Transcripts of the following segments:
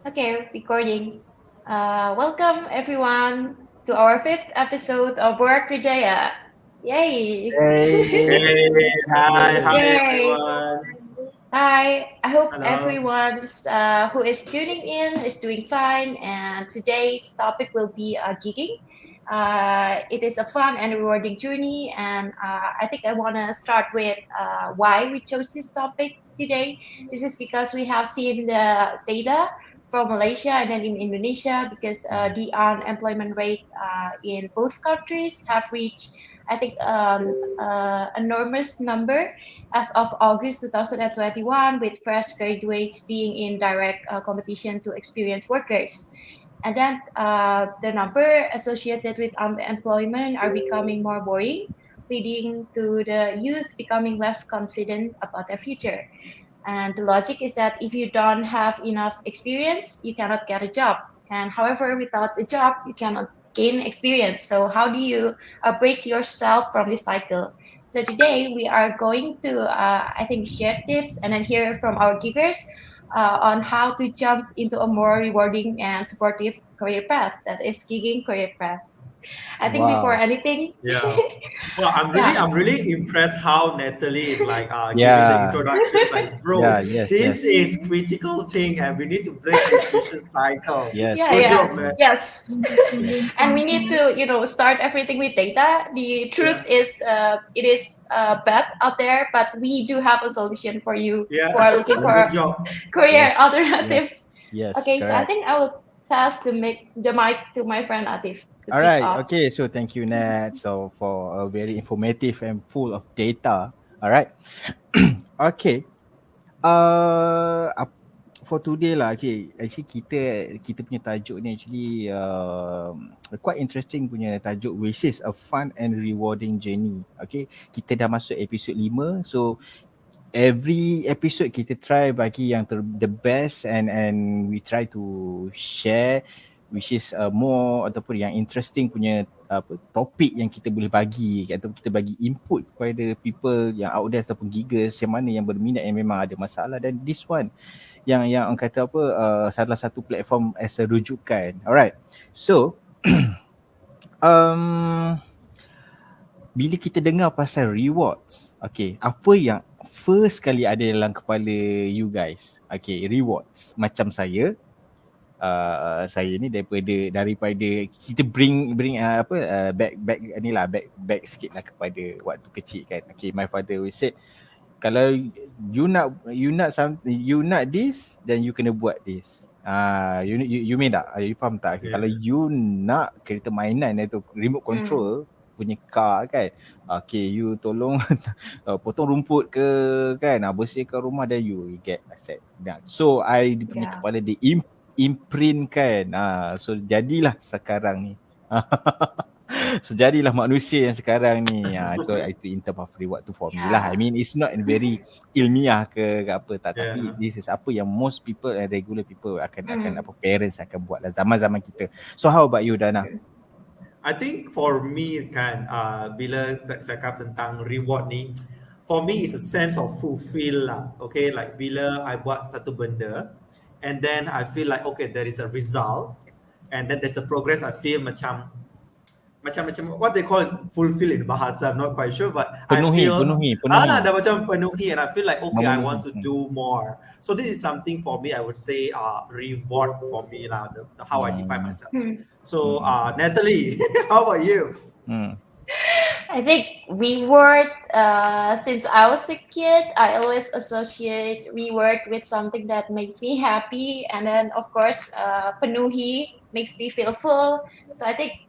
Okay, recording. Welcome everyone to our fifth episode of Borak Kerjaya. Yay! Hey, Hey, hi Yay! everyone. Hi, I hope Hello. everyone's who is tuning in is doing fine. And today's topic will be gigging. It is a fun and rewarding journey, and I think I want to start with why we chose this topic today. This is because we have seen the data from Malaysia and then in Indonesia, because the unemployment rate in both countries have reached, I think, enormous number as of August 2021, with fresh graduates being in direct competition to experienced workers. And then the number associated with unemployment are becoming more worrying, leading to the youth becoming less confident about their future. And the logic is that if you don't have enough experience, you cannot get a job. And however, without a job, you cannot gain experience. So how do you break yourself from this cycle? So today we are going to, I think, share tips and then hear from our givers on how to jump into a more rewarding and supportive career path, that is gigging career path. I think before wow. anything, Yeah. Well, I'm really, yeah, I'm really impressed how Natalie is like giving the Yeah, introduction. Like, yeah, bro, yes, this yes, is critical thing, and we need to break this vicious cycle. yes. yeah, Good yeah, job, man. yes. And we need to, start everything with data. The truth Yeah, is, it is bad out there, but we do have a solution for you who yeah. are looking Yes, for Good job. career yes, yes, alternatives. yes, Okay, so I correct. think I will pass the mic to my friend Atif to All kick right, off. okay. So thank you, Nat. So for a very informative and full of data. All right. Okay. Uh, for today lah. Okay, actually kita punya tajuk ni actually quite interesting punya tajuk, which is a fun and rewarding journey. Okay, kita dah masuk episod 5. So every episode kita try bagi yang the best, and we try to share which is more ataupun yang interesting punya topik yang kita boleh bagi, atau kita bagi input kepada people yang out there ataupun giggers yang mana yang berminat, yang memang ada masalah. Dan this one yang orang kata apa, salah satu platform as a rujukan. Alright, so um, bila kita dengar pasal rewards, okay, apa yang first kali ada dalam kepala you guys? Okay, rewards. Macam saya ni daripada kita bring back ni lah, back sikit lah kepada waktu kecil kan. Okay, my father always said, kalau you nak something, you nak this, then you kena buat this. You mean tak? You faham tak? Okay, Yeah. kalau you nak kereta mainan itu remote control punya car kan, okay, you tolong potong rumput ke kan, bersihkan rumah, dan you get asset. So I punya Yeah. kepala dia imprint kan. So jadilah sekarang ni. So jadilah manusia yang sekarang ni. So itu in term of reward tu for me lah. I Yeah. mean, it's not very ilmiah ke apa tak, tapi Yeah. this is apa yang most people and regular people akan apa, parents akan buat lah zaman-zaman kita. So how about you, Dana? I think for me kan, bila cakap tentang reward ni, for me is a sense of fulfill lah. Okay, like bila I buat satu benda, and then I feel like okay, there is a result, and then there's a progress. I feel macam what they call it, fulfill in bahasa, I'm not quite sure, but I feel penuhi dah macam penuhi, and I feel like okay, I want to memenuhi. do more. So this is something for me, I would say reward for me lah, how I define myself. So Natalie, how about you? I think reward, since I was a kid, I always associate reward with something that makes me happy. And then, of course, penuhi makes me feel full. So I think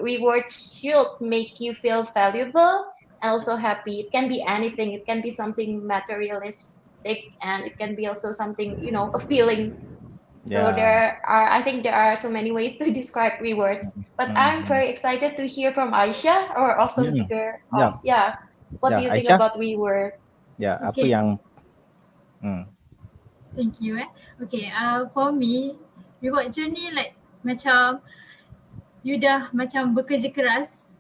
reward should make you feel valuable and also happy. It can be anything. It can be something materialistic, and it can be also something, a feeling. So Yeah. I think there are so many ways to describe rewards. But I'm very excited to hear from Aisha, our awesome Yeah. figure Yeah. of, what do Yeah, you think Aishah? about reward? Ya, apa Okay. yang Thank you. Okay, for me, reward journey like macam you dah macam bekerja keras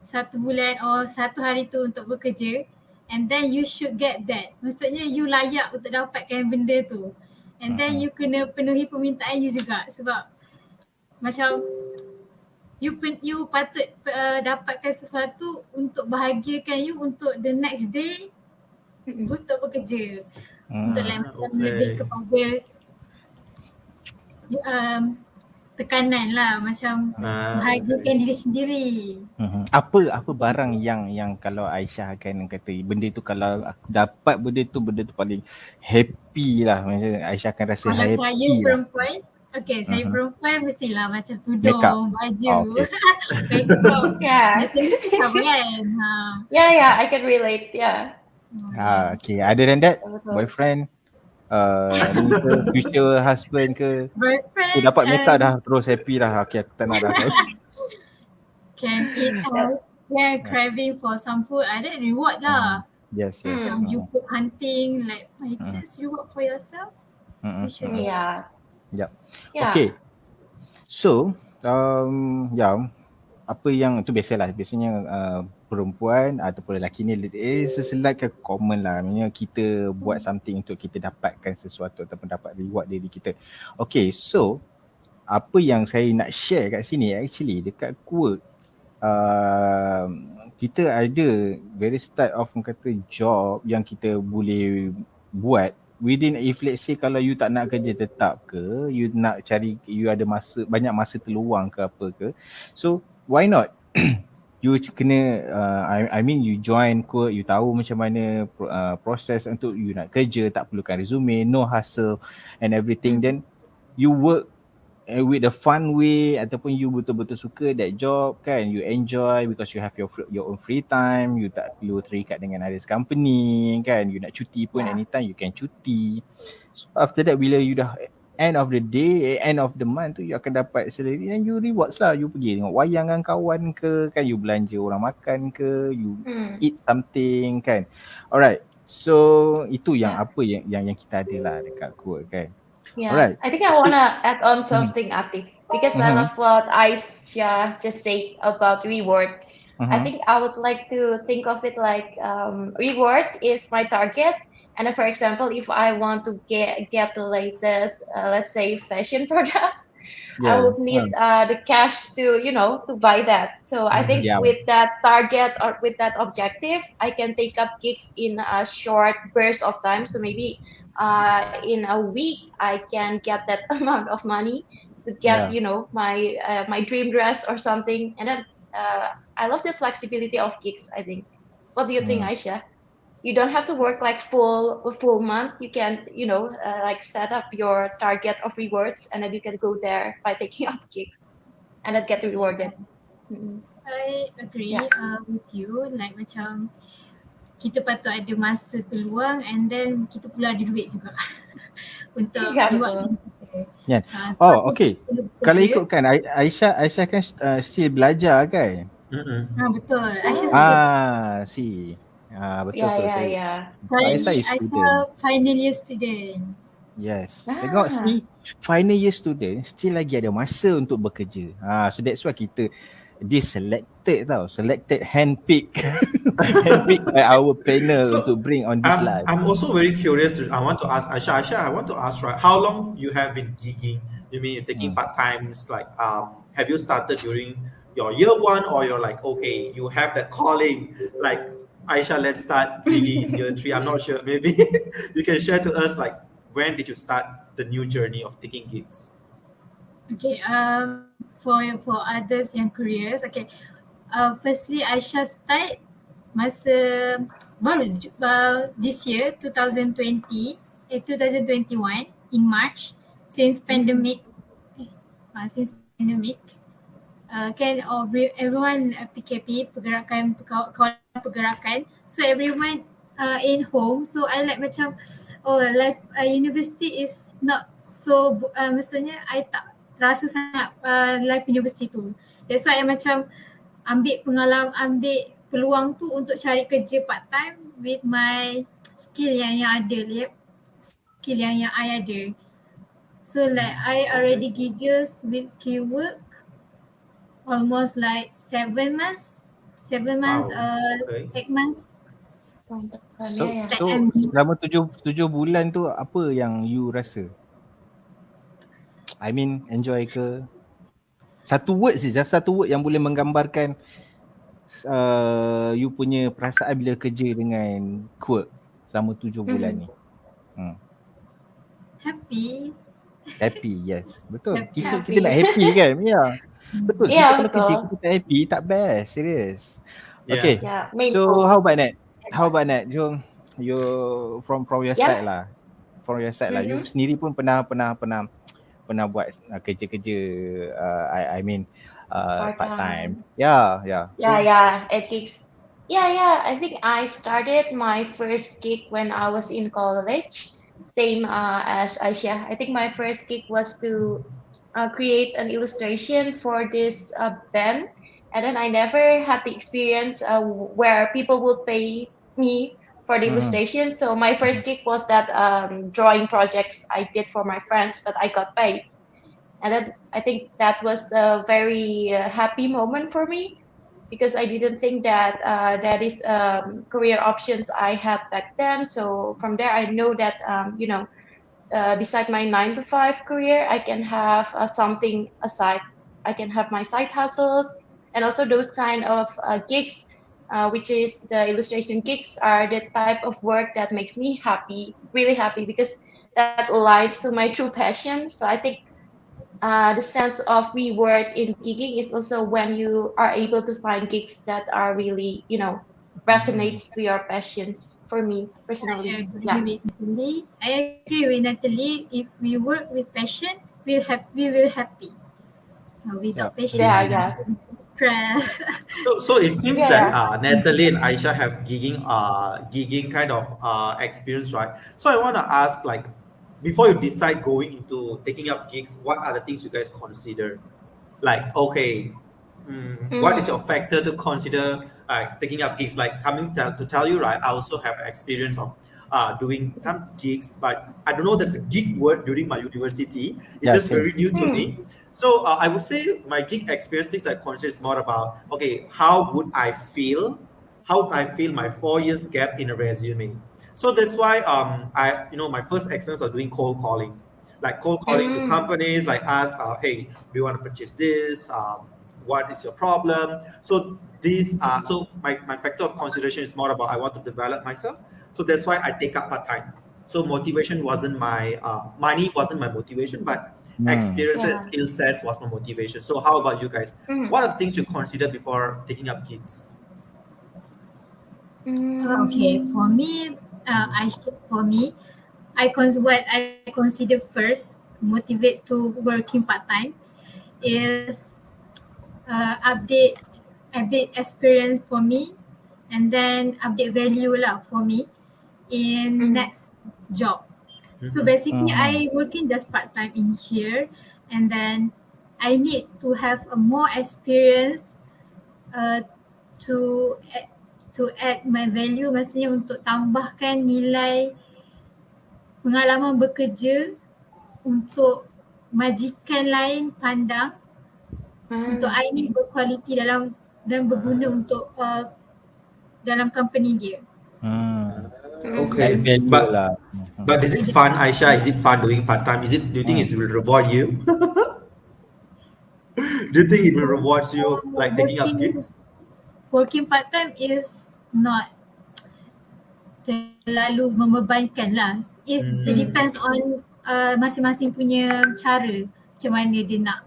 1 bulan or 1 hari tu untuk bekerja, and then you should get that. Maksudnya you layak untuk dapatkan benda tu. And then you kena penuhi permintaan you juga, sebab macam you patut dapatkan sesuatu untuk bahagiakan you untuk the next day untuk bekerja. Untuk like macam lebih kepada tekanan lah, macam bahagiakan diri sendiri. Apa barang yang kalau Aisyah akan kata benda tu, kalau aku dapat benda tu paling happy lah. Macam Aisyah akan rasa Kalau happy saya lah. perempuan, saya perempuan mestilah macam Makeup. tudung, baju, makeup. Yeah. Macam kan. Yeah, I can relate. Yeah. Okay. Other than that, Betul. boyfriend, ni ke, future husband ke, Boyfriend, aku dapat makeup dah terus happy dah. Okay, aku tak nak dah. can eat out, craving for some food, ada reward lah. Yes. Macam you food hunting, like just reward for yourself. You should do that. Yep. Yeah. Okay. So, apa yang tu biasalah, biasanya perempuan ataupun lelaki ni is like a common lah. Maksudnya kita buat something untuk kita dapatkan sesuatu ataupun dapat reward diri kita. Okay, so apa yang saya nak share kat sini actually dekat work, kita ada various type of kata job yang kita boleh buat within, if let's say kalau you tak nak kerja tetap ke, you nak cari, you ada banyak masa terluang ke apa ke, so why not you kena I mean you join quote, you tahu macam mana proses untuk you nak kerja, tak perlukan resume, no hustle and everything, then you work with a fun way, ataupun you betul-betul suka that job kan, you enjoy because you have your own free time, you tak perlu terikat dengan others company kan, you nak cuti pun anytime you can cuti. So after that, bila you dah end of the day, end of the month tu, you akan dapat salary and you rewards lah. You pergi tengok wayang dengan kawan ke kan, you belanja orang makan ke, you eat something kan. Alright, so itu yang apa yang kita ada lah dekat quote kan. Yeah, alright. I think I want to add on something, Atif, because I love what Aishah just said about reward. I think I would like to think of it like reward is my target. And then, for example, if I want to get the latest, let's say, fashion products, I would need the cash to buy that. So I think with that target or with that objective, I can take up gigs in a short burst of time. So maybe in a week I can get that amount of money to get my dream dress or something. And then I love the flexibility of gigs, I think. What do you think, Aishah? You don't have to work like a full month. You can like set up your target of rewards, and then you can go there by taking up gigs and then get rewarded. I agree with you, like macam kita patut ada masa terluang and then kita pula ada duit juga untuk reward kita. Okay. Kalau ikutkan Aisyah kan still belajar kan? Betul. Aisyah betul. Aisyah final year student. Yes. Tengok final year student still lagi ada masa untuk bekerja. So that's why kita selected handpick by our panel to bring on this live. I'm also very curious. I want to ask Aishah. I want to ask, right, how long you have been gigging? You mean you're taking part times? Like, have you started during your year one, or you're like, okay, you have that calling, like Aishah, let's start gigging in year 3. I'm not sure. Maybe you can share to us, like, when did you start the new journey of taking gigs? Okay, for others yang curious, okay, firstly Aishah start masa baru this year 2021 in March, since pandemic kan everyone PKP, pergerakan, so everyone in home, so I like macam life university is not so maksudnya I tak terasa sangat life university tu. That's why I macam ambil peluang tu untuk cari kerja part time with my skill yang ada, skill yang I ada. So like I already giggles with keyword almost like 7 months, 8 months. So selama 7 bulan tu apa yang you rasa? I mean enjoy ke? Satu word je, just satu word yang boleh menggambarkan you punya perasaan bila kerja dengan Quirk selama 7 bulan ni. Happy. Happy, yes. Betul. Kita Happy. nak happy kan? Ya. Betul. Kita Yeah, kalau kerja betul. kita tak happy, tak best. Serius. Yeah. Okay. Yeah, main So goal. how about Nat? How about Nat? Jom you from your Yeah. side lah. From your side lah. You sendiri pun pernah buat kerja-kerja I mean part time. Yeah. Yeah, at gigs. Yeah. I think I started my first gig when I was in college. Same as Aishah. I think my first gig was to create an illustration for this band, and then I never had the experience where people would pay me for the illustration. So my first gig was that drawing projects I did for my friends, but I got paid. And then I think that was a very happy moment for me, because I didn't think that that is career options I had back then. So from there, I know that beside my 9 to 5 career, I can have something aside. I can have my side hustles, and also those kind of gigs, which is the illustration gigs, are the type of work that makes me happy, really happy, because that aligns to my true passion. So I think the sense of reward in gigging is also when you are able to find gigs that are really, resonates to your passions. For me personally, I agree with Natalie. If we work with passion, we will happy. Without passion, yeah. Stress. So it seems Yeah. that Natalie and Aishah have gigging kind of experience, right? So I want to ask, like, before you decide going into taking up gigs, what are the things you guys consider? Like, okay, what is your factor to consider taking up gigs? Like, to tell you, right? I also have experience of doing some gigs, but I don't know there's a gig word during my university. It's just same. very new to me. So I would say my gig experience, things I consider is more about, okay, how would I feel? How would I feel my 4 years gap in a resume? So that's why my first experience of doing cold calling, like cold calling to companies, like ask, hey, we want to purchase this. What is your problem? So these so my factor of consideration is more about I want to develop myself. So that's why I take up part time. So motivation wasn't my money wasn't my motivation, but experiences, skill sets was my motivation. So how about you guys? What are the things you consider before taking up gigs? Okay, for me, what I consider first motivate to working part time is update experience for me, and then update value lah for me in next job. So basically, I working just part time in here, and then I need to have a more experience to add my value, maksudnya untuk tambahkan nilai pengalaman bekerja untuk majikan lain pandang untuk I ni berkualiti dalam dan berguna untuk dalam company dia. Okay, but is it fun, Aishah? Is it fun doing part time? Do you think it will reward you? Do you think it will reward you like taking up gigs? Working part time is not terlalu membebankan lah. It depends on masing-masing punya cara macam mana dia nak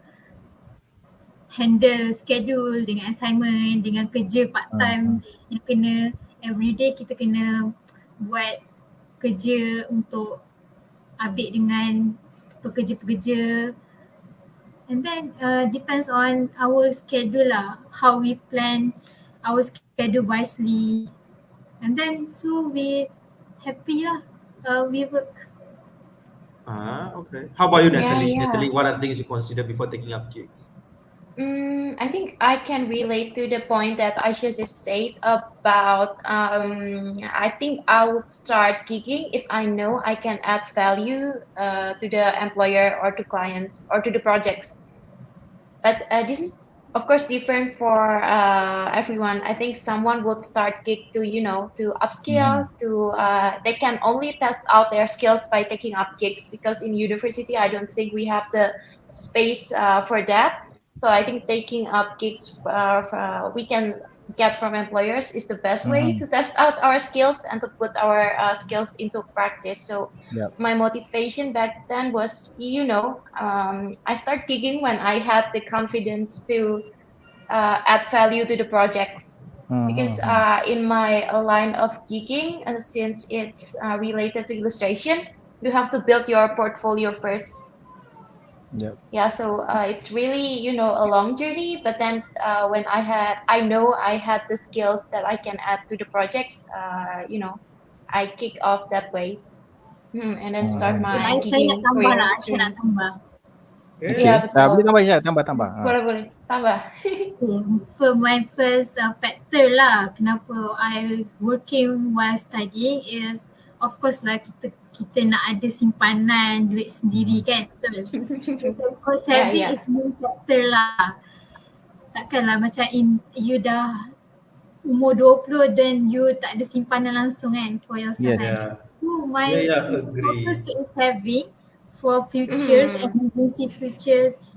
handle schedule dengan assignment, dengan kerja part time yang kena everyday kita kena buat kerja untuk update dengan pekerja-pekerja, and then depends on our schedule lah, how we plan our schedule wisely, and then so we happy lah, we work. Okay. How about you, Natalie? Yeah. Natalie, what are the things you consider before taking up gigs? I think I can relate to the point that Aisha just said about I think I'll start gigging if I know I can add value to the employer or to clients or to the projects. But this is of course different for everyone. I think someone would start gig to to upskill to they can only test out their skills by taking up gigs, because in university I don't think we have the space for that. So I think taking up gigs we can get from employers is the best way to test out our skills and to put our skills into practice. So Yep. my motivation back then was, I started gigging when I had the confidence to add value to the projects. Because in my line of gigging, since it's related to illustration, you have to build your portfolio first. Yep. Yeah, so it's really, a long journey. But then when I know I had the skills that I can add to the projects, I kick off that way. And then start Ya, my saya nak gigging tambah lah, career. Aisyah nak tambah. Okay. Iya, betul. Boleh tambah Aisyah, tambah. Boleh. Tambah. For my first factor lah kenapa I working while studying is of course lah kita nak ada simpanan duit sendiri kan, betul. So saving is one factor lah. Takkanlah macam you dah umur 20 then you tak ada simpanan langsung kan for yourself kan. Yeah. So my Agree. focus is saving for futures,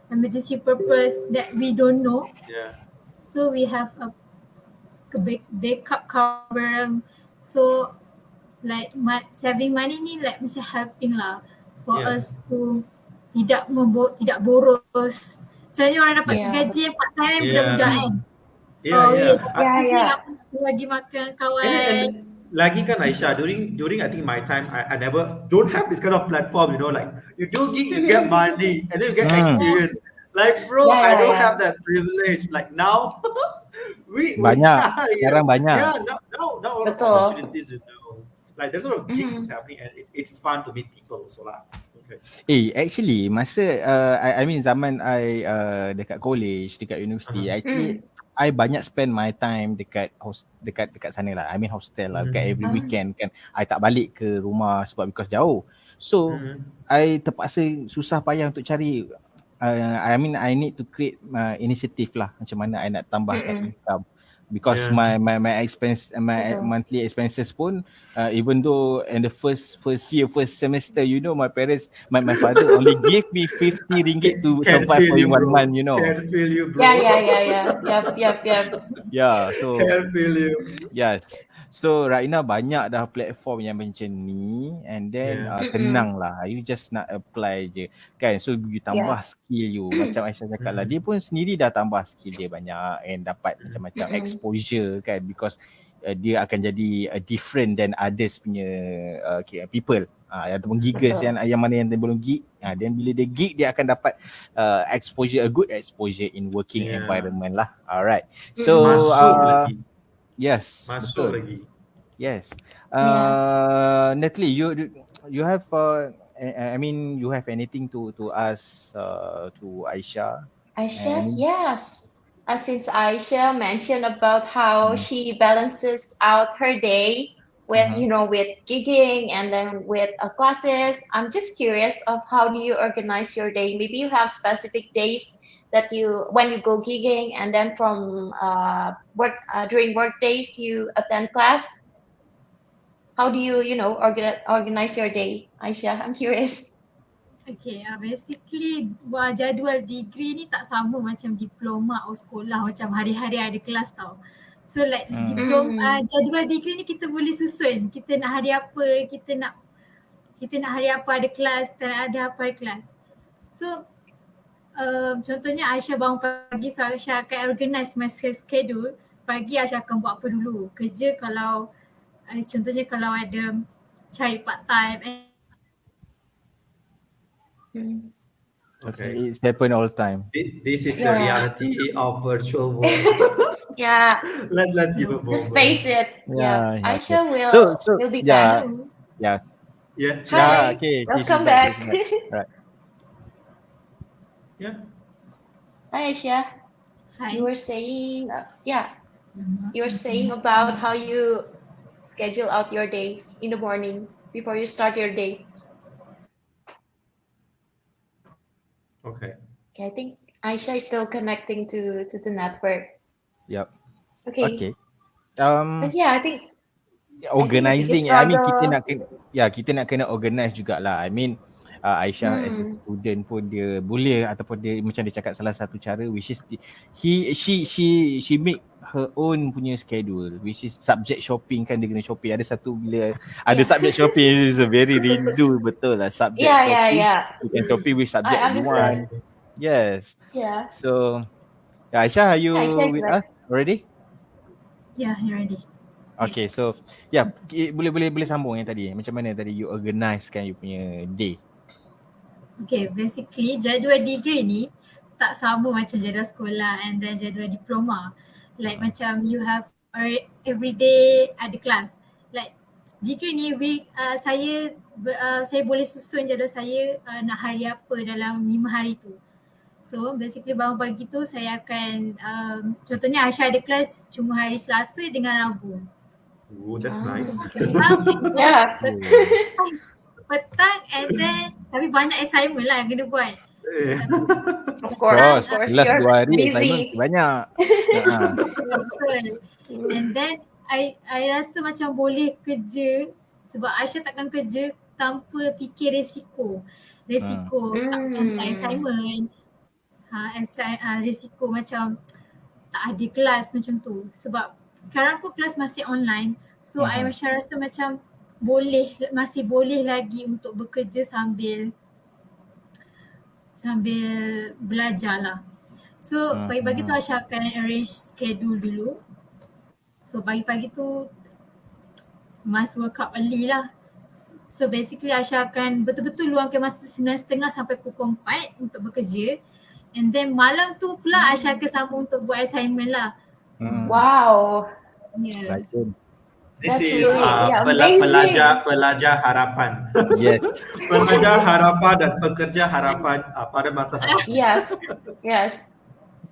emergency purpose that we don't know. Yeah. So we have a backup cover. So like saving money ni like macam helping lah for us to tidak boros. Sebenarnya orang dapat gaji yang part time budak-budak kan. Apa bagi makan kawan. And lagi kan Aishah, during I think my time, I never don't have this kind of platform, like you do gig, you get money and then you get experience. Like bro, I don't have that privilege. Like now sekarang banyak. Yeah, now a lot of opportunities, like there's a lot of gigs is happening and it's fun to meet people also lah. Okay. Actually masa I mean zaman I dekat college, dekat university, actually I banyak spend my time dekat sana lah. I mean hostel lah, dekat every weekend kan. I tak balik ke rumah sebab because jauh. So I terpaksa susah payah untuk cari I mean I need to create initiative lah macam mana I nak tambahkan income. Because my expense, my monthly expenses pun even though in the first semester, my parents, my father only gave me 50 ringgit to survive for 1 month, Can't feel you, bro. Yeah. Yep. Yeah, so can't feel you. Yes. So right now banyak dah platform yang macam ni, and then tenang lah, you just nak apply je kan. So you tambah skill you, macam Aishah cakap lah, dia pun sendiri dah tambah skill dia banyak and dapat macam-macam exposure kan, because dia akan jadi different than others punya people ataupun giggers yang mana yang dia belum gig. Then bila dia gig, dia akan dapat exposure, a good exposure in working environment lah. Alright. So yes, masuk lagi. Yes. Natalie, you have I mean you have anything to ask to Aishah? Yes. Since Aishah mentioned about how she balances out her day with with gigging and then with classes, I'm just curious of how do you organize your day? Maybe you have specific days that when you go gigging, and then from during work days you attend class. How do you organize your day, Aishah? I'm curious. Okay, basically jadual degree ni tak sama macam diploma atau sekolah macam hari-hari ada kelas tau. So like diploma jadual degree ni kita boleh susun. Kita nak hari apa, kita nak hari apa ada kelas, kita nak ada apa ada kelas. So contohnya Aishah bangun pagi, so Aishah akan organize my schedule. Pagi Aishah akan buat apa dulu. Kerja contohnya kalau ada cari part time. Okay, it's happen all the time. This is the reality of virtual world. Let's give a moment. Just face it. Aishah will be back. Hi. Okay. Welcome back. Right. Hi Aishah. Hi. You were saying, you were saying about how you schedule out your days in the morning before you start your day. Okay. I think Aishah is still connecting to the network. Yep. Okay. Okay. Um, But yeah, I think the biggest organizing, I mean struggle. kita nak kena organize jugalah. I mean Aishah as a Hmm. student pun dia boleh, ataupun dia macam dia cakap salah satu cara which is she make her own punya schedule, which is subject shopping kan, dia kena shopping. Ada satu bila ada Yeah. subject shopping is a very rindu betul lah subject Yeah. shopping. You can shopping with I subject you understand. want. Yes. Yeah. So Aishah, are you Yeah, Aishah is with like, us already? Yeah, you ready. Okay, so yeah, boleh sambung yang tadi. Macam mana tadi you organizekan you punya day? Okay, basically jadual degree ni tak sama macam jadual sekolah and then jadual diploma. Like macam you have every day ada kelas. Like degree ni saya boleh susun jadual saya nak hari apa dalam 5 hari tu. So basically bangun pagi tu saya akan contohnya Aishah ada kelas cuma hari Selasa dengan Rabu. Oh, that's nice. okay. Petang, Yeah. petang and then tapi banyak assignment lah yang kena buat. Eh. Of course, Kelas you're 2 hari assignment busy. banyak. Betul. And then I rasa macam boleh kerja sebab Aishah takkan kerja tanpa fikir resiko. Resiko tak hantar assignment. Risiko macam tak ada kelas macam tu. Sebab sekarang pun kelas masih online. So I macam rasa macam masih boleh lagi untuk bekerja sambil belajar lah. So pagi-pagi tu Aishah akan arrange schedule dulu. So pagi-pagi tu must wake up early lah. So basically Aishah akan betul-betul luangkan masa 9.30 sampai pukul 4 untuk bekerja. And then malam tu pula Aishah akan sambung untuk buat assignment lah. Wow. Yeah. This That's is really amazing. pelajar harapan. Yes. Pelajar harapan dan pekerja harapan pada masa hadapan. Yes.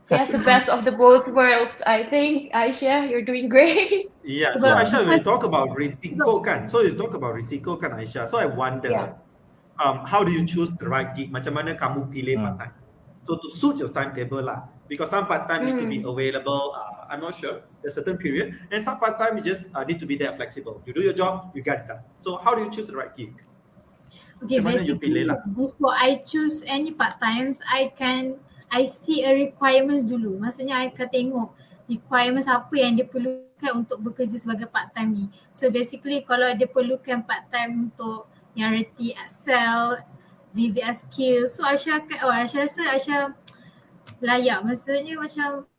Yes, the best of the both worlds. I think Aishah, you're doing great. Yeah, so Aishah, we talk about risiko kan. So you talk about risiko kan Aishah. So I wonder, how do you choose the right gig? Macam mana kamu pilih part-time? So to suit your timetable lah. Because some part-time need to be available, I'm not sure, a certain period. And some part-time you just need to be there flexible. You do your job, you get it done. So how do you choose the right gig? Okay, basically before I choose any part-times, I see a requirements dulu. Maksudnya I akan tengok requirements apa yang dia perlukan untuk bekerja sebagai part-time ni. So basically kalau dia perlukan part-time untuk yang reti Excel, VBA skill, so Aishah rasa Aishah layak. Maksudnya macam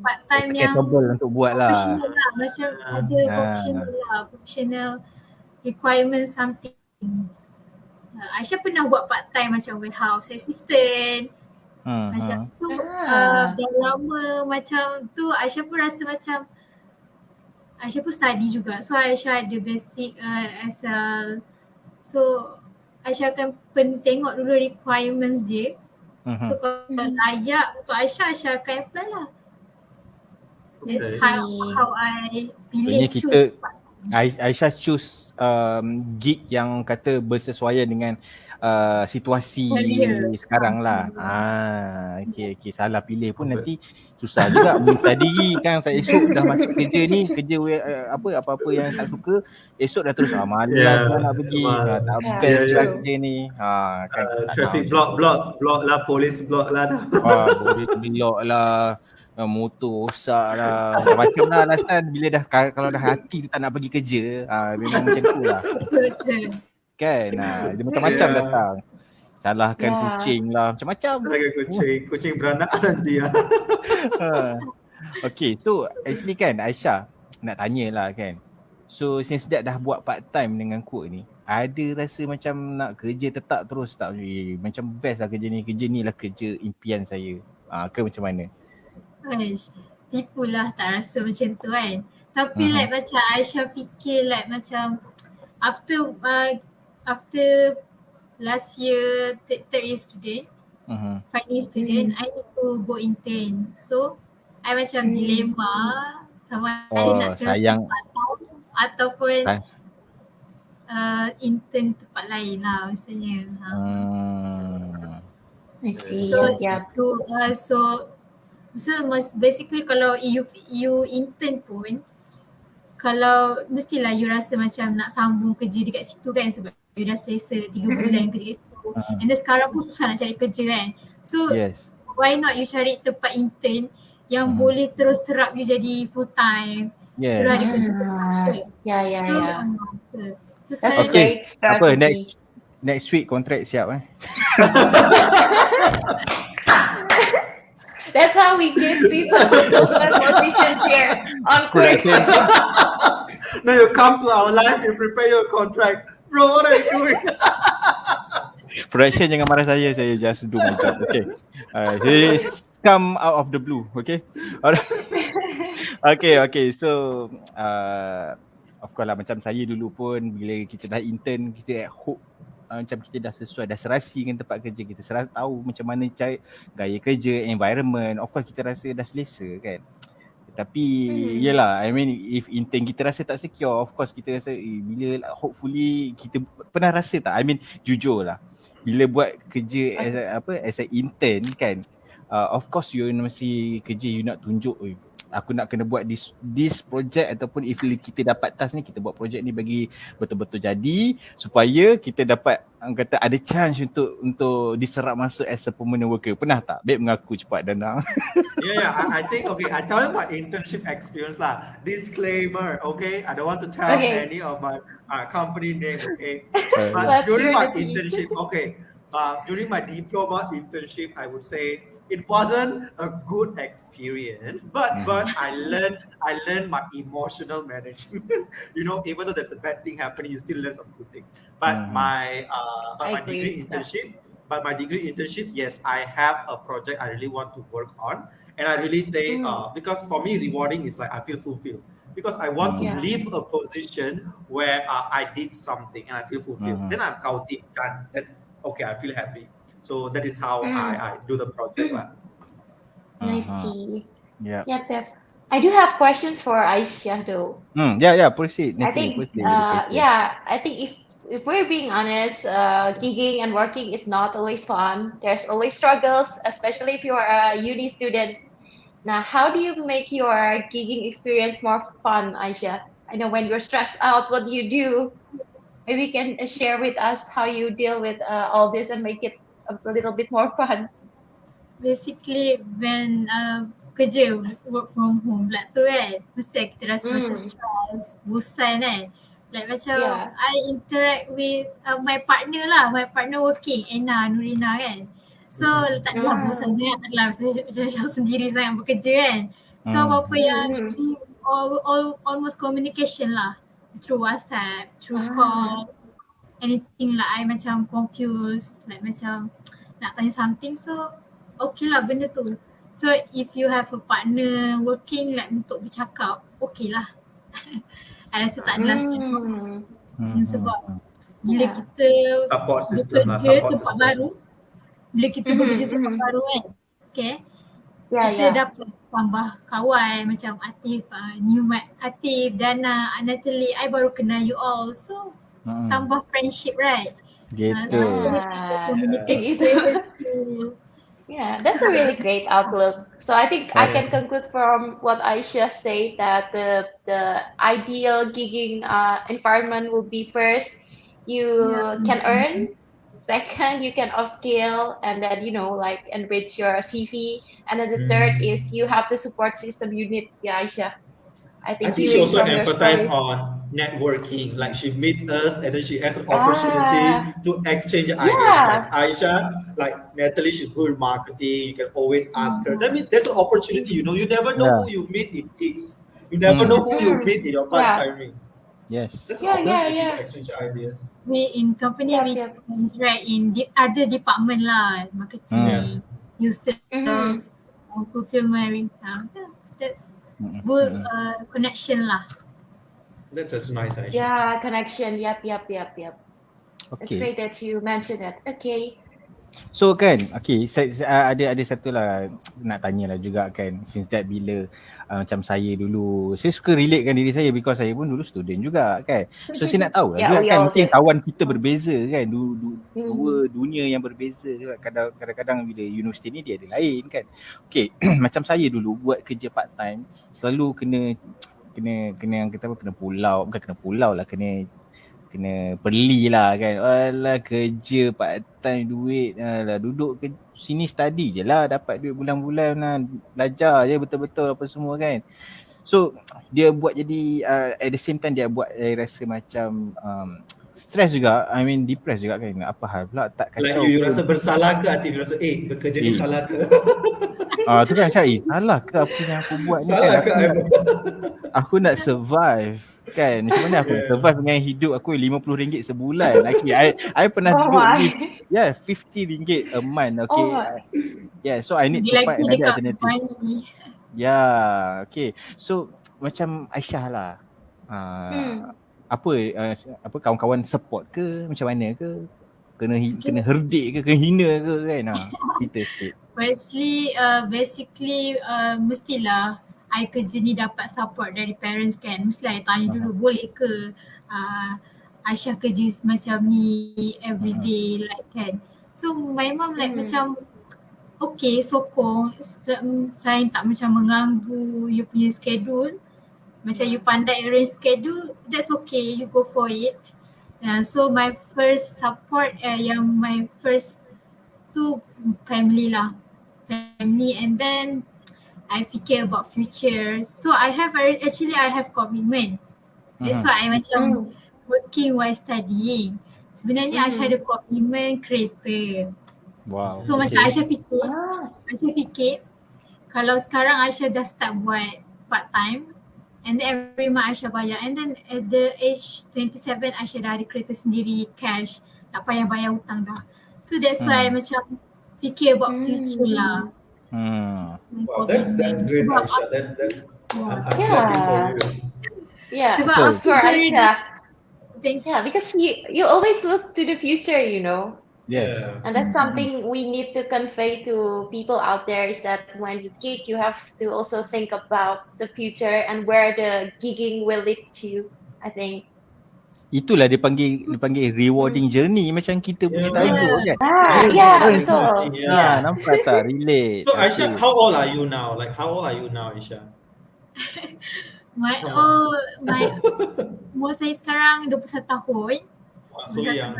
part-time yang untuk buat lah. Professional lah. Macam ada professional requirement something. Aishah pernah buat part-time macam warehouse assistant. Macam so dah lama macam tu Aishah pun rasa macam Aishah pun study juga. So Aishah ada basic Excel. So Aishah akan tengok dulu requirements dia. So kalau layak untuk Aishah akan apply lah. That's how I pilih choose. Aishah choose gig yang kata bersesuaian dengan situasi sekarang lah. Okay, salah pilih pun nanti susah juga menyusah diri kan. Saya esok dah masuk kerja ni, kerja apa-apa yang tak suka, esok dah terus malas lah nak pergi, tak best lah kerja ni. Kan traffic block lah, polis block lah. Polis block lah, motor rosak lah, macam-macam lah alasan bila kalau dah hati tu tak nak pergi kerja, memang macam tu lah. Kan, dia macam-macam datang. Salahkan kucing lah, macam-macam. Salahkan kucing beranak nanti lah. Okay, so actually kan Aishah nak tanya lah kan. So since dah buat part time dengan Kuk ni, ada rasa macam nak kerja tetap terus tak? Macam best lah kerja ni lah kerja impian saya. Ke macam mana? Tipulah, tak rasa macam tu kan. Tapi like macam Aishah fikir like macam after last year third year student, final year student, I need to go intern. So I macam dilema sama ada nak terus part-time ataupun intern tempat lain lah maksudnya. I see. So Yep. basically kalau you intern pun, kalau mestilah you rasa macam nak sambung kerja dekat situ kan, sebab you dah selesa 3 bulan kerja kat situ. And then sekarang pun susah nak cari kerja kan. So Yes. why not you cari tempat intern yang boleh terus serap you jadi full time. Terus ada Yes. kerja. Yeah. So, so That's a sekarang Okay. great Apa strategy. next week kontrak siap That's how we give people full-time positions here on Quick. Production. Now you come to our live, you prepare your contract. Bro, what are you doing? Production jangan marah saya just do my job. Okay. This come out of the blue. Okay. Alright. Okay. So of course lah, macam saya dulu pun bila kita dah intern, kita hope macam kita dah sesuai, dah serasi dengan tempat kerja kita, tahu macam mana cari gaya kerja, environment. Of course kita rasa dah selesa kan. Tapi yelah, I mean if intern kita rasa tak secure, of course kita rasa bila hopefully kita pernah rasa tak, I mean jujur lah, bila buat kerja as a intern kan, of course you mesti kerja you nak tunjuk aku nak kena buat this project, ataupun if kita dapat task ni, kita buat project ni bagi betul-betul jadi supaya kita dapat kata ada chance untuk diserap masuk as a permanent worker. Pernah tak? Baik mengaku cepat Dana. Yeah. I think, okay, I tell you my internship experience lah. Disclaimer, okay? I don't want to tell any of my company name, okay? But during my internship, okay, during my diploma internship, I would say it wasn't a good experience, but I learned my emotional management. You know, even though there's a bad thing happening, you still learn some good things. But my degree internship, yes, I have a project I really want to work on, and I really say because for me rewarding is like I feel fulfilled, because I want to leave a position where I did something and I feel fulfilled. Then I'm counting, done. That's okay. I feel happy. So that is how I do the project. I see. Yeah. Yep. I do have questions for Aishah though. Yeah. Proceed. I think, I think if we're being honest, gigging and working is not always fun. There's always struggles, especially if you're a uni student. Now, how do you make your gigging experience more fun, Aishah? I know when you're stressed out, what do you do? Maybe you can share with us how you deal with all this and make it a little bit more fun. Basically, when kerja work from home pula tu kan, mesti kita rasa macam stress, bosan kan. Like macam I interact with my partner working, Anna, Nurina kan. So tak adalah bosan sangat, tak adalah macam sendiri sangat bekerja kan. So apa yang almost communication lah, through WhatsApp, through call, anything lah. I macam confused, like macam nak tanya something, so okay lah benda tu. So if you have a partner working like untuk bercakap, okay lah. I rasa tak adalah stress. Sebab bila kita bekerja tempat baru, bila kita bekerja tempat baru kan, okay, kita dapat tambah kawan macam Atif, Atif, Dana, Natalie, I baru kenal you all, so tambah friendship, right? Gitu. Yeah, that's a really great outlook. So I think I can conclude from what Aishah said that the ideal gigging environment will be first, you can earn, second, you can upskill, and then, like enrich your CV. And then the third is you have the support system you need, Aishah. I think she also emphasized on networking, like she meet us and then she has an opportunity to exchange ideas. Like Aishah, like Natalie, she's good at marketing. You can always ask her. I mean, there's an opportunity, you never know who you meet in gigs. You never know who you meet in your part-timing. Yes. That's an opportunity to exchange ideas. We in company, we interact in other department lah, marketing, user, fulfillment. That's good connection lah. That's nice, Aishah. Yeah, connection. Yep. Okay. It's great that you mentioned that. Okay. So kan, okay, ada satu lah nak tanya lah juga kan, since that bila macam saya dulu, saya suka relatekan diri saya because saya pun dulu student juga kan. So saya nak tahu lah Yeah, juga we kan, all mungkin did. kawan kita berbeza kan, dua Hmm. dunia yang berbeza juga. Kadang-kadang bila universiti ni dia ada lain kan. Okay, macam saya dulu buat kerja part time, selalu kena yang kita apa, kena pulau, bukan kena pulau lah, kena beli lah kan. Alah kerja part time duit, alah duduk ke sini study je lah, dapat duit bulan-bulan lah, belajar je betul-betul apa semua kan. So dia buat jadi at the same time dia buat saya rasa macam stress juga, I mean depressed juga kan. Apa hal pula tak Like kacau you ke? rasa bersalah ke hati, you rasa bekerja ni Eh, salah ke? tu kan macam salah ke apa yang aku buat ni kan, Salah ke aku nak survive kan. Macam mana aku nak survive dengan hidup aku RM50 sebulan. Okay, I pernah Oh duduk my. live RM50 a month. Okay, Oh my. yeah, so I need to find Lagi another dekat alternative. money. Yeah, okay. So macam Aishah lah, apa kawan-kawan support ke, macam mana ke, kena herdik ke, kena hina ke kan, cerita sikit. Firstly, basically mestilah I kerja ni dapat support dari parents kan. Mestilah I tanya dulu boleh ke Aishah kerja macam ni everyday like kan. So my mom like macam okay sokong, saya tak macam mengganggu you punya schedule. Macam you pandai arrange schedule, that's okay, you go for it. So my first support yang my first tu family lah. Family, and then I fikir about future. So I have commitment. That's why I macam working while studying. Sebenarnya Aishah ada commitment kereta. Wow. So macam Aishah fikir kalau sekarang Aishah dah start buat part time, and then every month Aishah bayar, and then at the age 27 Aishah dah ada kereta sendiri, cash, tak payah bayar hutang dah. So that's why macam fikir about future lah. Wow, that's great, Aishah. That's I'm clapping for you. Yeah, Sebab thanks for Aishah. Thank Yeah, because you always look to the future, you know. Yes. Yeah. And that's something we need to convey to people out there, is that when you gig, you have to also think about the future and where the gigging will lead to, I think. Itulah dia panggil rewarding journey macam kita punya tajuk kan. Betul. Nampak tak relate. So Aishah, how old are you now? Like how old are you now, Aishah? Umur saya sekarang 21 tahun. Wow, so young.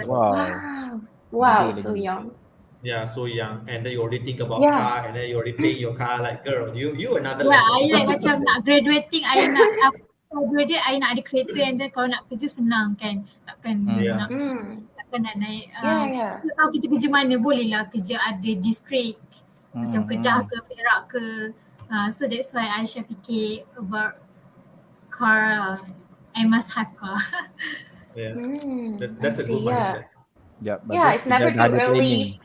Wow, so young. Yeah, so young. And then you already think about Yeah. car, and then you already paying your car. Like girl, you another Yeah, level. I like macam nak graduating, I nak after graduate I nak ada kereta, and then kalau nak kerja senang kan. Takkan nak naik. Kalau kita kerja mana, boleh lah kerja ada distrik. Macam Kedah ke, Perak ke. So that's why Aishah fikir about car. I must have car. Yeah, that's a good mindset. Yeah, it's never too early.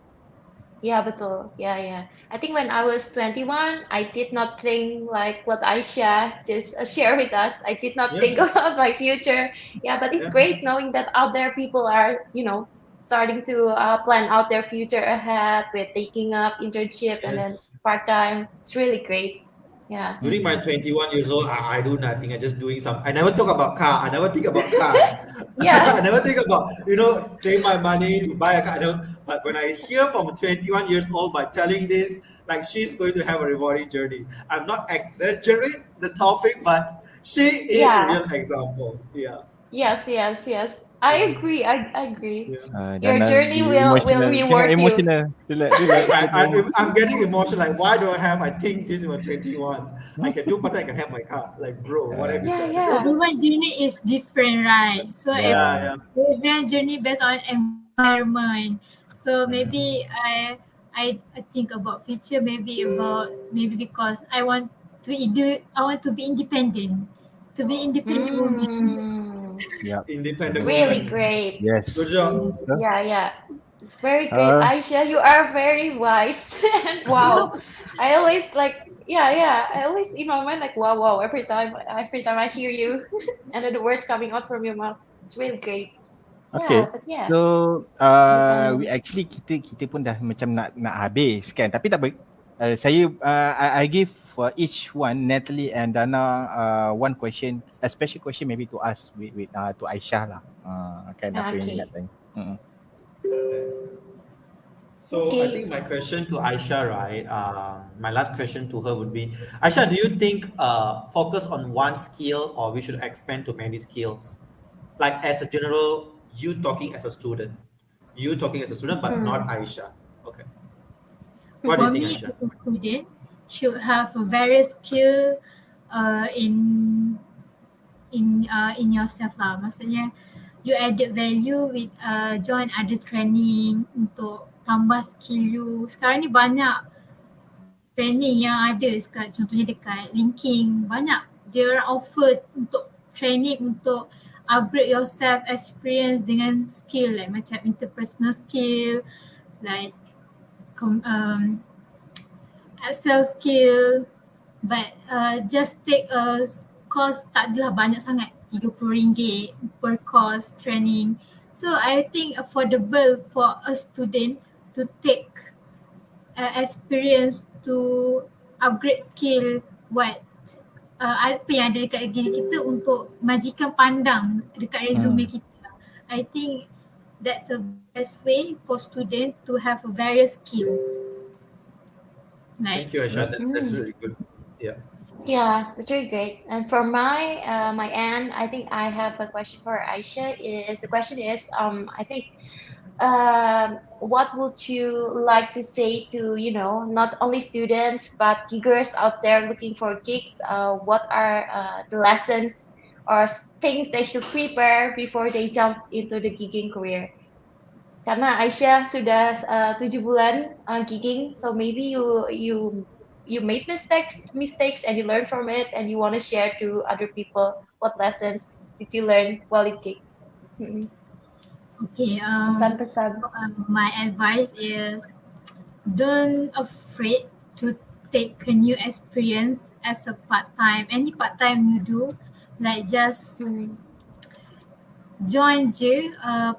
Yeah, betul. Yeah. I think when I was 21, I did not think like what Aishah just shared with us. I did not think about my future. Yeah, but it's great knowing that out there people are, starting to plan out their future ahead with taking up internship and then part-time. It's really great. Yeah. During my 21 years old, I do nothing. I just doing some. I never talk about car. I never think about car. Yeah. I never think about save my money to buy a car. But when I hear from 21 years old by telling this, like she's going to have a rewarding journey. I'm not exaggerating the topic, but she is a real example. Yeah. Yes. I agree. Your Dan journey will reward you. Emotional. I'm getting emotional. Like, why do I have? I think this was 21. I can do, but I can have my car. Like, bro, whatever. Yeah. Everyone's journey is different, right? So everyone's journey based on environment. So maybe I think about future. Maybe because I want to be independent. To be independent woman. Yeah. Independent. Really great. Yes. Good job. Yeah. Very great, Aishah. You are very wise. Wow. I always I always in my mind like wow. Every time I hear you and then the words coming out from your mouth, it's really great. Okay, But yeah, so the we actually kita pun dah macam nak habis kan, tapi tak apa. Saya I give for each one, Natalie and Dana, one question, a special question maybe to ask with to Aishah lah. Kan apa yang dia nak okay. tanya. So I think Okay. my question to Aishah, right? My last question to her would be, Aishah, do you think focus on one skill or we should expand to many skills? Like as a general, you talking as a student, but not Aishah. Okay. What do For you think, me, Aishah? as a student, should have a various skill in in yourself lah. Maksudnya you added value with join other training untuk tambah skill you. Sekarang ni banyak training yang ada contohnya dekat LinkedIn, banyak dia offer untuk training untuk upgrade yourself experience dengan skill like macam interpersonal skill, like Excel skill, but just take a course tak adalah banyak sangat, RM30 per course training. So I think affordable for a student to take experience to upgrade skill what apa yang ada dekat diri kita untuk majikan pandang dekat resume kita. I think that's the best way for student to have a various skill. Thank you, Aishah. That's really good. Yeah. Yeah, that's really great. And for my end, I think I have a question for Aisha. The question is, I think, what would you like to say to, not only students but giggers out there looking for gigs? What are the lessons or things they should prepare before they jump into the gigging career? Karena Aisyah sudah 7 bulan gigging, so maybe you made mistakes and you learn from it, and you want to share to other people what lessons did you learn while you gig. Okay, Pesan-pesan. my advice is don't afraid to take a new experience as a part-time. Any part-time you do, like just join je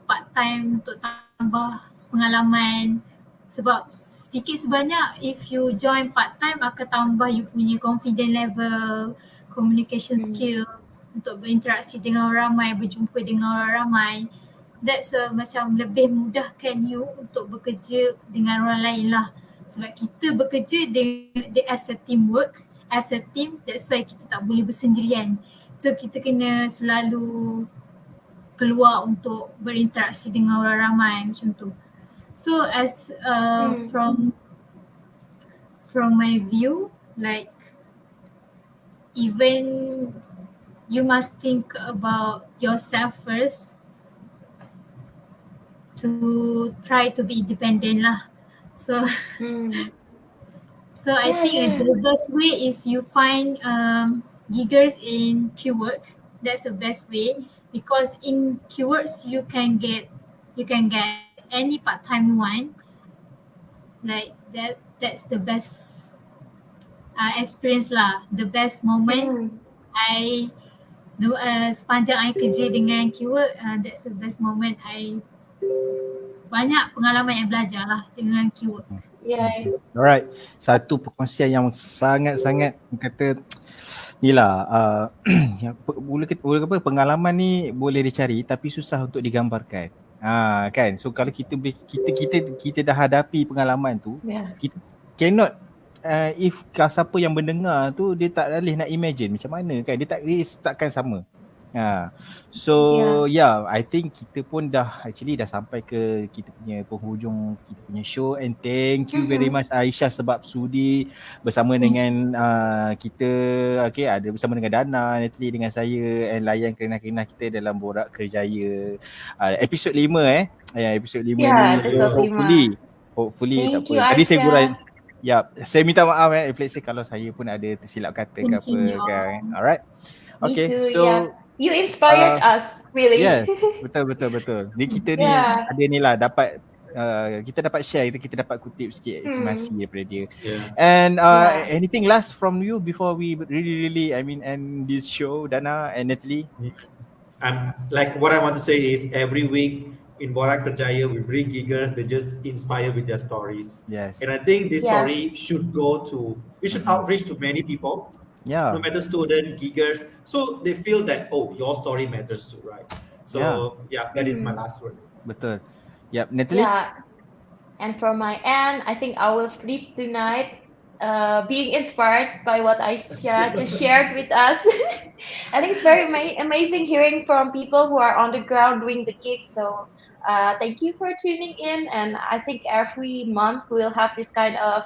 part-time untuk tambah pengalaman. Sebab sedikit sebanyak if you join part-time akan tambah you punya confidence level, communication skill untuk berinteraksi dengan orang ramai, berjumpa dengan orang ramai. That's macam lebih mudahkan you untuk bekerja dengan orang lain lah. Sebab kita bekerja as a teamwork, as a team, that's why kita tak boleh bersendirian. So kita kena selalu keluar untuk berinteraksi dengan orang ramai macam tu. So as from my view, like even you must think about yourself first to try to be independent lah. So so I think the best way is you find giggers in keyword. That's the best way, because in keywords you can get any part-time you want. Like that's the best experience lah, the best moment sepanjang I kerja dengan keyword, that's the best moment. I banyak pengalaman yang belajar lah dengan keyword. Yeah. Alright, satu perkongsian yang sangat-sangat kata ni lah, pengalaman ni boleh dicari tapi susah untuk digambarkan. Kan, so kalau kita dah hadapi pengalaman tu, kita cannot if siapa yang mendengar tu dia tak boleh nak imagine macam mana kan, dia takkan sama. So I think kita pun dah sampai ke kita punya penghujung kita punya show, and thank you very much Aishah sebab sudi bersama dengan kita, ada bersama dengan Dana, Natalie dengan saya, and layan kenah-kenah kita dalam Borak Kerjaya episod 5 episod 5 ni. Episod 5. Hopefully Thank tak apa. you, Tadi saya Aishah. gurau. Saya minta maaf if let's say kalau saya pun ada tersilap kata ke apa kan. Alright. Okay, Me too, so you inspired us really. Yes, betul. Jadi kita ni ada ni lah, dapat kita dapat share, kita dapat kutip sikit informasi daripada dia. And anything last from you before we really end this show, Dana and Natalie? I'm like what I want to say is every week in Borak Kerjaya we bring giggers. They just inspire with their stories, Yes. and I think this Yes. story should go to we should outreach to many people, no Yeah. matter student, giggers, so they feel that oh your story matters too, right? Yeah. So yeah, that is my last word. Betul. Yep. Natalie? Yeah. And from my end, I think I will sleep tonight, being inspired by what Aisha just shared with us. I think it's very amazing hearing from people who are on the ground doing the gig. So thank you for tuning in. And I think every month we'll have this kind of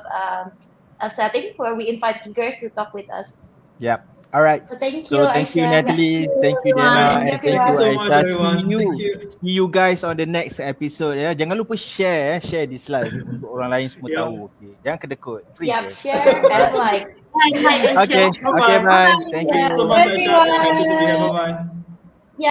a setting where we invite giggers to talk with us. Yep. All right. So thank you, So thank you, Aisha. Thank Natalie. you Thank you, Diana, everyone. Thank you, and thank you, Thank you everyone. so much, Aisha. See everyone. Thank you. you. See you guys on the next episode. Ya. Jangan lupa share, share this live untuk orang lain semua Yeah. tahu. Okay. Jangan kedekut. Free Yep, je. share and like. Bye, bye Aisha. Okay. Bye Okay. bye. Bye. Bye. Thank Thank Yeah, you so you. much, Aisha. Happy to be here. everyone. Bye bye. Yeah.